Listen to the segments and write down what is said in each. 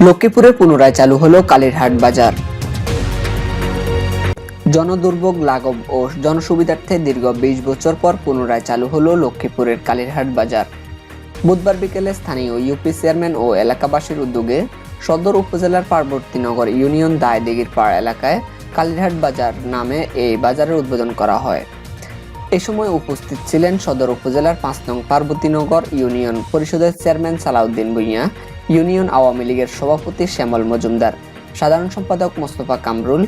লক্ষ্মীপুরে পুনরায় চালু হলো কালীরহাট বাজার। জনদুর্ভোগ লাঘব ও জনসুবিধার্থে দীর্ঘ 20 বছর পর পুনরায় চালু হলো লক্ষ্মীপুরের কালীরহাট বাজার। বুধবার বিকেলে স্থানীয় ইউপি চেয়ারম্যান ও এলাকাবাসীর উদ্যোগে সদর উপজেলার পার্বতীনগর ইউনিয়ন দায়দিঘির পাড় এলাকায় কালীরহাট বাজার নামে এই বাজারের উদ্বোধন করা হয়। এ সময় উপস্থিত ছিলেন সদর উপজেলার 5 নং পার্বতীনগর ইউনিয়ন পরিষদের চেয়ারম্যান সালাউদ্দিন ভূঁইয়া, ইউনিয়ন আওয়ামী লীগের সভাপতি শ্যামল মজুমদার, সাধারণ সম্পাদক মোস্তফা কামরুল,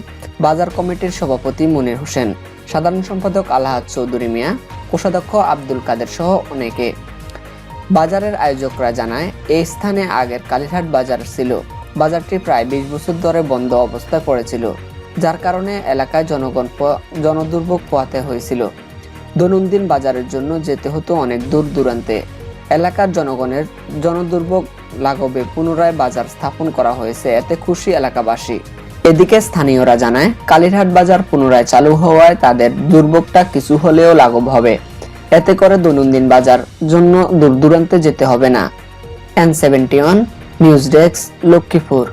বাজার কমিটির সভাপতি মনির হোসেন, সাধারণ সম্পাদক আলহাজ চৌধুরী মিয়া, কোষাধ্যক্ষ আব্দুল কাদের সহ অনেকে। বাজারের আয়োজকরা জানায়, এই স্থানে আগের কালীরহাট বাজার ছিল। বাজারটি প্রায় 20 বছর ধরে বন্ধ অবস্থায় পড়েছিল, যার কারণে এলাকায় জনদুর্ভোগ পোহাতে হয়েছিল। দৈনন্দিন বাজারের জন্য যেতে হতো অনেক দূর দূরান্তে। এলাকার জনগণের জনদুর্ভোগ লাঘবে পুনরায় বাজার স্থাপন করা হয়েছে, এতে খুশি এলাকাবাসী। এদিকে স্থানীয়রা জানায়, কালীরহাট বাজার পুনরায় চালু হওয়ায় তাদের দুর্ভোগটা কিছু হলেও লাঘব হবে। এতে করে দৈনন্দিন বাজার জন্য দূর দূরান্তে যেতে হবে না। N71 news desk, Lakshmipur.